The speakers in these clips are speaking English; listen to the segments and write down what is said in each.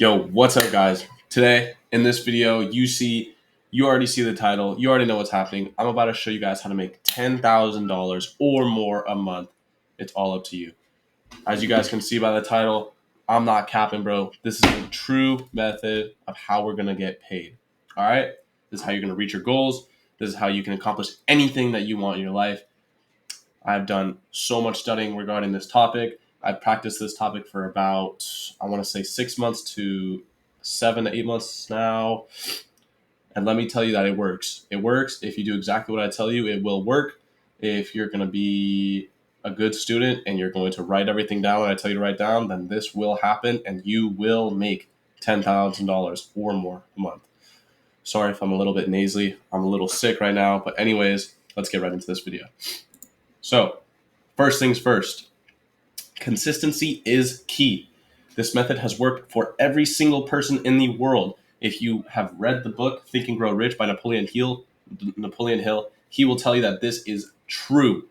Yo, what's up guys? Today in this video, you already see the title, you already know what's happening. I'm about to show you guys how to make $10,000 or more a month. It's all up to you. As you guys can see by the title, I'm not capping, bro. This is a true method of how we're gonna get paid. All right? This is how you're gonna reach your goals. This is how you can accomplish anything that you want in your life. I've done so much studying regarding this topic. I've practiced this topic for about, I want to say 6 months to 7 to 8 months now. And let me tell you that it works. It works. If you do exactly what I tell you, it will work. If you're going to be a good student and you're going to write everything down that I tell you to write down, then this will happen and you will make $10,000 or more a month. Sorry if I'm a little bit nasally. I'm a little sick right now. But anyways, let's get right into this video. So, first things first, consistency is key. This method has worked for every single person in the world. If you have read the book Think and Grow Rich by Napoleon Hill, he will tell you that this is true.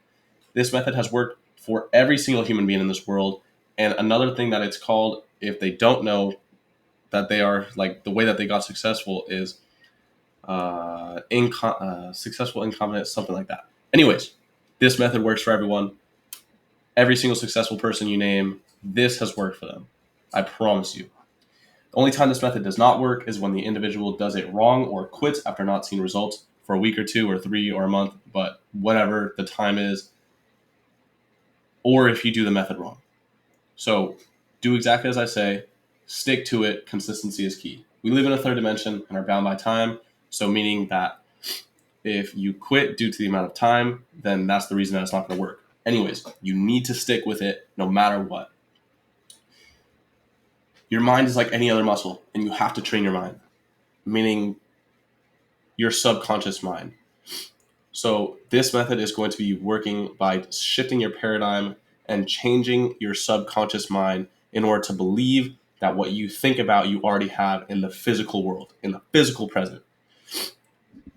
This method has worked for every single human being in this world. And another thing that it's called, if they don't know that they are, like, the way that they got successful is successful incompetence, something like that. Anyways, this method works for everyone. Every single successful person you name, this has worked for them. I promise you. The only time this method does not work is when the individual does it wrong or quits after not seeing results for a week or 2 or 3 or a month, but whatever the time is, or if you do the method wrong. So do exactly as I say, stick to it, consistency is key. We live in a third dimension and are bound by time, so meaning that if you quit due to the amount of time, then that's the reason that it's not going to work. Anyways, you need to stick with it no matter what. Your mind is like any other muscle, and you have to train your mind, meaning your subconscious mind. So this method is going to be working by shifting your paradigm and changing your subconscious mind in order to believe that what you think about you already have in the physical world, in the physical present.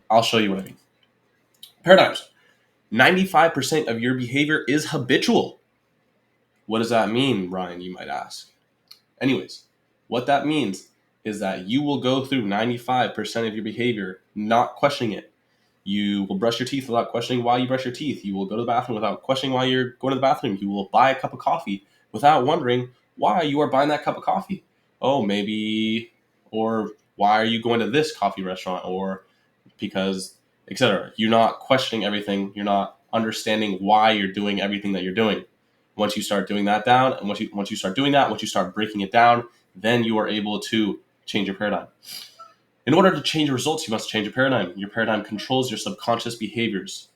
I'll show you what I mean. Paradigms. 95% of your behavior is habitual. What does that mean, Ryan, you might ask? Anyways, what that means is that you will go through 95% of your behavior not questioning it. You will brush your teeth without questioning why you brush your teeth. You will go to the bathroom without questioning why you're going to the bathroom. You will buy a cup of coffee without wondering why you are buying that cup of coffee. Oh, maybe, or why are you going to this coffee restaurant, or because, etc. You're not questioning everything. You're not understanding why you're doing everything that you're doing. Once you start doing that down, and once you start doing that, once you start breaking it down, then you are able to change your paradigm. In order to change results, you must change your paradigm. Your paradigm controls your subconscious behaviors.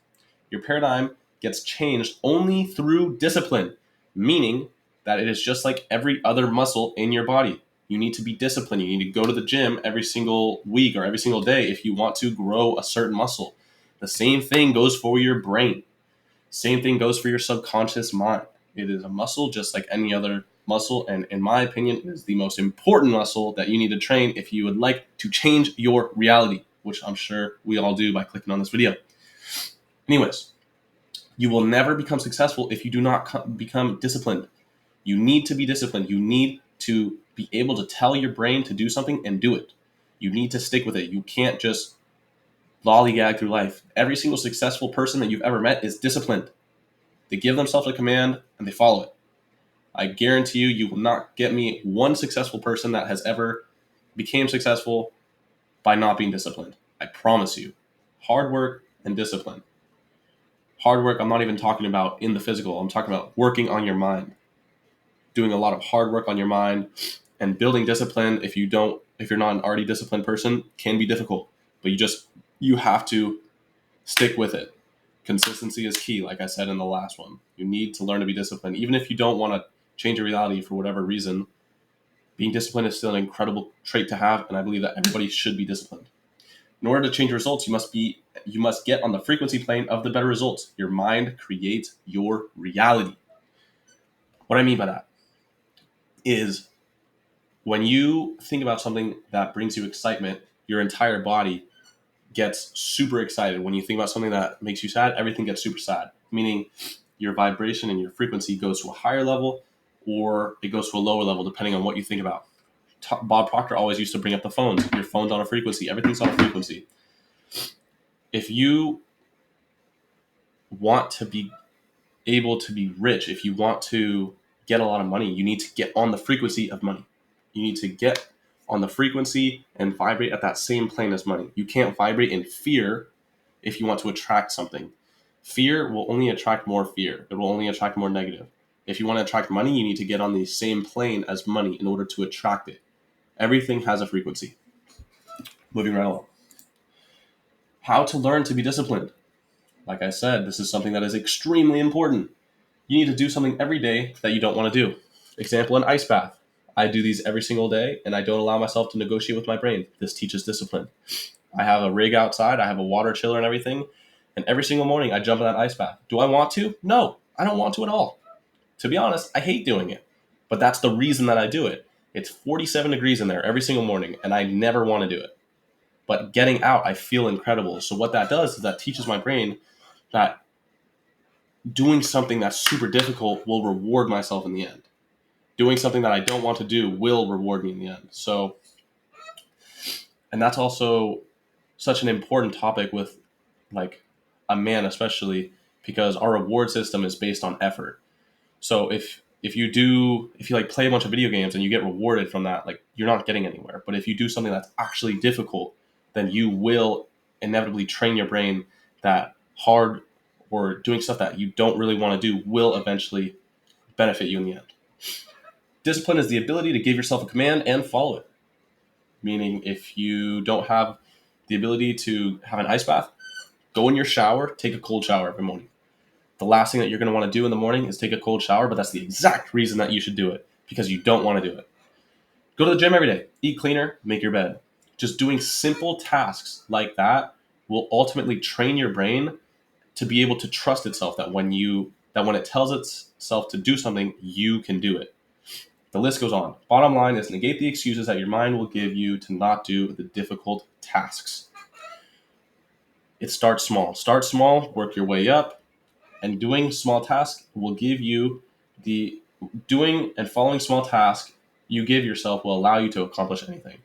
Your paradigm gets changed only through discipline, meaning that it is just like every other muscle in your body. You need to be disciplined. You need to go to the gym every single week or every single day if you want to grow a certain muscle. The same thing goes for your brain. Same thing goes for your subconscious mind. It is a muscle just like any other muscle, and in my opinion, it is the most important muscle that you need to train if you would like to change your reality, which I'm sure we all do by clicking on this video. Anyways, you will never become successful if you do not become disciplined. You need to be disciplined. You need to be able to tell your brain to do something and do it. You need to stick with it. You can't just lollygag through life. Every single successful person that you've ever met is disciplined. They give themselves a command and they follow it. I guarantee you will not get me one successful person that has ever became successful by not being disciplined. I promise you. Hard work and discipline. Hard work, I'm not even talking about in the physical. I'm talking about working on your mind. Doing a lot of hard work on your mind and building discipline if you're not an already disciplined person can be difficult, but you have to stick with it. Consistency is key, like I said in the last one. You need to learn to be disciplined. Even if you don't want to change your reality for whatever reason, being disciplined is still an incredible trait to have, and I believe that everybody should be disciplined. In order to change results, you must get on the frequency plane of the better results. Your mind creates your reality. What I mean by that is when you think about something that brings you excitement, your entire body gets super excited. When you think about something that makes you sad, everything gets super sad, meaning your vibration and your frequency goes to a higher level or it goes to a lower level depending on what you think about. Bob Proctor always used to bring up the phones. Your phone's on a frequency. Everything's on a frequency. If you want to be able to be rich, if you want to get a lot of money, you need to get on the frequency of money. You need to get on the frequency and vibrate at that same plane as money. You can't vibrate in fear if you want to attract something. Fear will only attract more fear. It will only attract more negative. If you want to attract money, you need to get on the same plane as money in order to attract it. Everything has a frequency. Moving right along. How to learn to be disciplined. Like I said, this is something that is extremely important. You need to do something every day that you don't want to do. Example, an ice bath. I do these every single day, and I don't allow myself to negotiate with my brain. This teaches discipline. I have a rig outside. I have a water chiller and everything. And every single morning, I jump in that ice bath. Do I want to? No, I don't want to at all. To be honest, I hate doing it. But that's the reason that I do it. It's 47 degrees in there every single morning, and I never want to do it. But getting out, I feel incredible. So what that does is that teaches my brain that doing something that's super difficult will reward myself in the end. Doing something that I don't want to do will reward me in the end. So, and that's also such an important topic with like a man especially, because our reward system is based on effort. So if you like play a bunch of video games and you get rewarded from that, like you're not getting anywhere. But if you do something that's actually difficult, then you will inevitably train your brain that hard or doing stuff that you don't really want to do will eventually benefit you in the end. Discipline is the ability to give yourself a command and follow it. Meaning if you don't have the ability to have an ice bath, go in your shower, take a cold shower every morning. The last thing that you're going to want to do in the morning is take a cold shower, but that's the exact reason that you should do it, because you don't want to do it. Go to the gym every day, eat cleaner, make your bed. Just doing simple tasks like that will ultimately train your brain to be able to trust itself that when it tells itself to do something, you can do it. The list goes on. Bottom line is negate the excuses that your mind will give you to not do the difficult tasks. It starts small. Start small, work your way up, and doing small tasks will give you doing and following small tasks you give yourself will allow you to accomplish anything.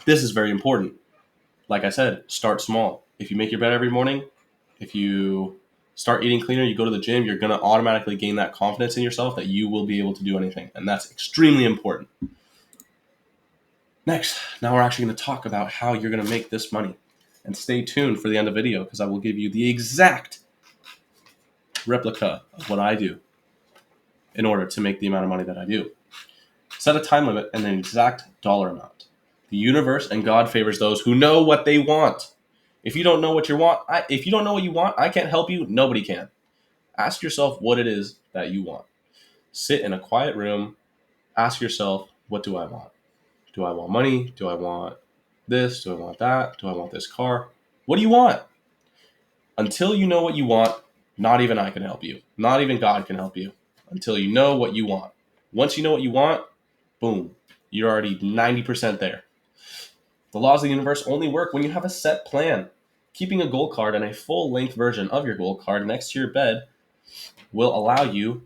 This is very important. Like I said, start small. If you make your bed every morning, if you start eating cleaner, you go to the gym, you're going to automatically gain that confidence in yourself that you will be able to do anything. And that's extremely important. Next, now we're actually going to talk about how you're going to make this money. And stay tuned for the end of the video because I will give you the exact replica of what I do in order to make the amount of money that I do. Set a time limit and an exact dollar amount. The universe and God favors those who know what they want. If you don't know what you want, I can't help you. Nobody can. Ask yourself what it is that you want. Sit in a quiet room. Ask yourself, what do I want? Do I want money? Do I want this? Do I want that? Do I want this car? What do you want? Until you know what you want, not even I can help you. Not even God can help you. Until you know what you want. Once you know what you want, boom, you're already 90% there. The laws of the universe only work when you have a set plan. Keeping a goal card and a full-length version of your goal card next to your bed will allow you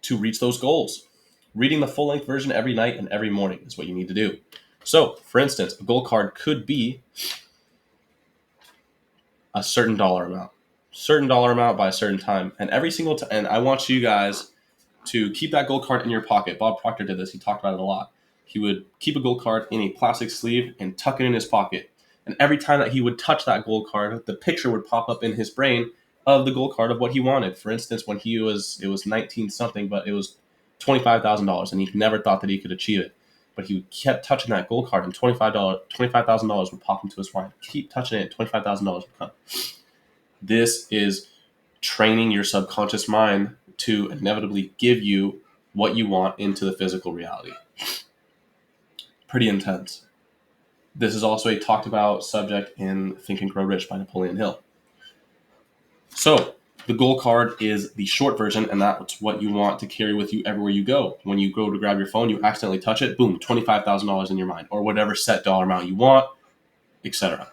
to reach those goals. Reading the full-length version every night and every morning is what you need to do. So, for instance, a goal card could be a certain dollar amount by a certain time. And every single time, and I want you guys to keep that goal card in your pocket. Bob Proctor did this. He talked about it a lot. He would keep a goal card in a plastic sleeve and tuck it in his pocket. And every time that he would touch that goal card, the picture would pop up in his brain of the goal card of what he wanted. For instance, when it was 19 something, but it was $25,000 and he never thought that he could achieve it. But he kept touching that goal card and $25,000 would pop into his mind. Keep touching it, $25,000 would come. This is training your subconscious mind to inevitably give you what you want into the physical reality. Pretty intense. This is also a talked about subject in Think and Grow Rich by Napoleon Hill. So the goal card is the short version, and that's what you want to carry with you everywhere you go. When you go to grab your phone, you accidentally touch it, boom, $25,000 in your mind, or whatever set dollar amount you want, etc.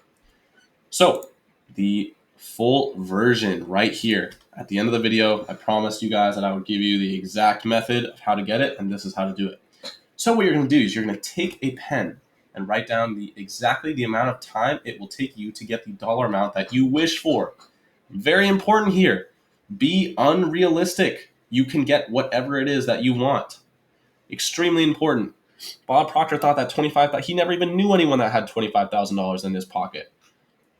So the full version right here at the end of the video, I promised you guys that I would give you the exact method of how to get it, and this is how to do it. So what you're going to do is you're going to take a pen and write down exactly the amount of time it will take you to get the dollar amount that you wish for. Very important here. Be unrealistic. You can get whatever it is that you want. Extremely important. Bob Proctor thought that he never even knew anyone that had $25,000 in his pocket.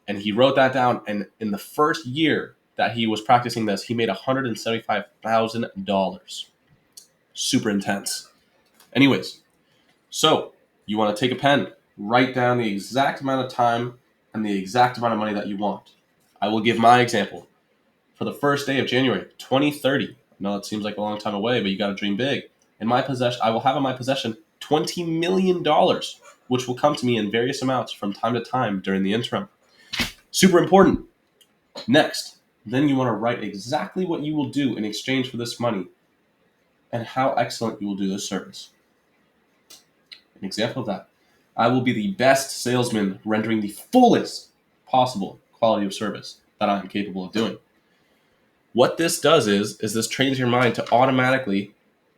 And he wrote that down, and in the first year that he was practicing this, he made $175,000. Super intense. Anyways, so you want to take a pen, write down the exact amount of time and the exact amount of money that you want. I will give my example. For the first day of January 2030, I know it seems like a long time away, but you got to dream big. I will have in my possession $20 million, which will come to me in various amounts from time to time during the interim. Super important. Next, then you want to write exactly what you will do in exchange for this money and how excellent you will do this service. An example of that. I will be the best salesman rendering the fullest possible quality of service that I am capable of doing. What this does is this trains your mind to automatically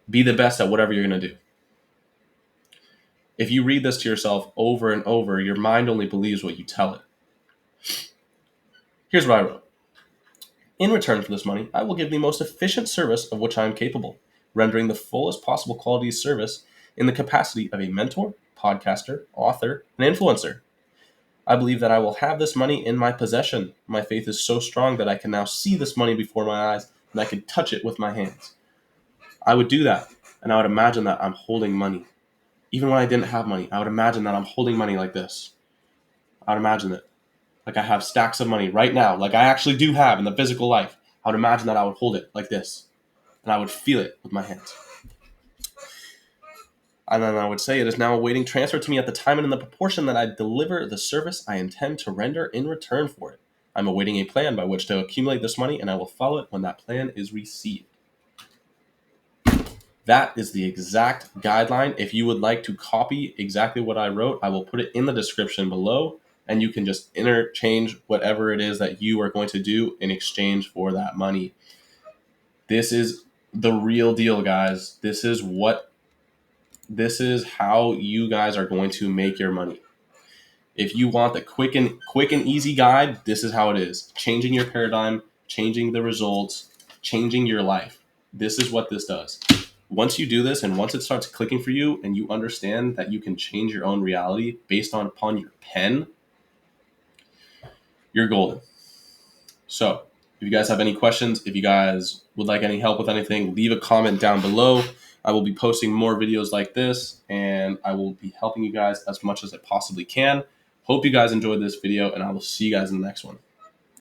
be the best at whatever you're going to do. If you read this to yourself over and over, your mind only believes what you tell it. Here's what I wrote. In return for this money, I will give the most efficient service of which I am capable, rendering the fullest possible quality of service in the capacity of a mentor, podcaster, author, and influencer. I believe that I will have this money in my possession. My faith is so strong that I can now see this money before my eyes and I can touch it with my hands. I would do that, and I would imagine that I'm holding money. Even when I didn't have money, I would imagine that I'm holding money like this. I would imagine it. Like I have stacks of money right now, like I actually do have in the physical life. I would imagine that I would hold it like this, and I would feel it with my hands. And then I would say it is now awaiting transfer to me at the time and in the proportion that I deliver the service I intend to render in return for it. I'm awaiting a plan by which to accumulate this money, and I will follow it when that plan is received. That is the exact guideline. If you would like to copy exactly what I wrote, I will put it in the description below, and you can just interchange whatever it is that you are going to do in exchange for that money. This is the real deal, guys. This is how you guys are going to make your money. If you want the quick and easy guide, this is how it is. Changing your paradigm, changing the results, changing your life. This is what this does. Once you do this and once it starts clicking for you and you understand that you can change your own reality based upon your pen, you're golden. So if you guys have any questions, if you guys would like any help with anything, leave a comment down below. I will be posting more videos like this, and I will be helping you guys as much as I possibly can. Hope you guys enjoyed this video, and I will see you guys in the next one.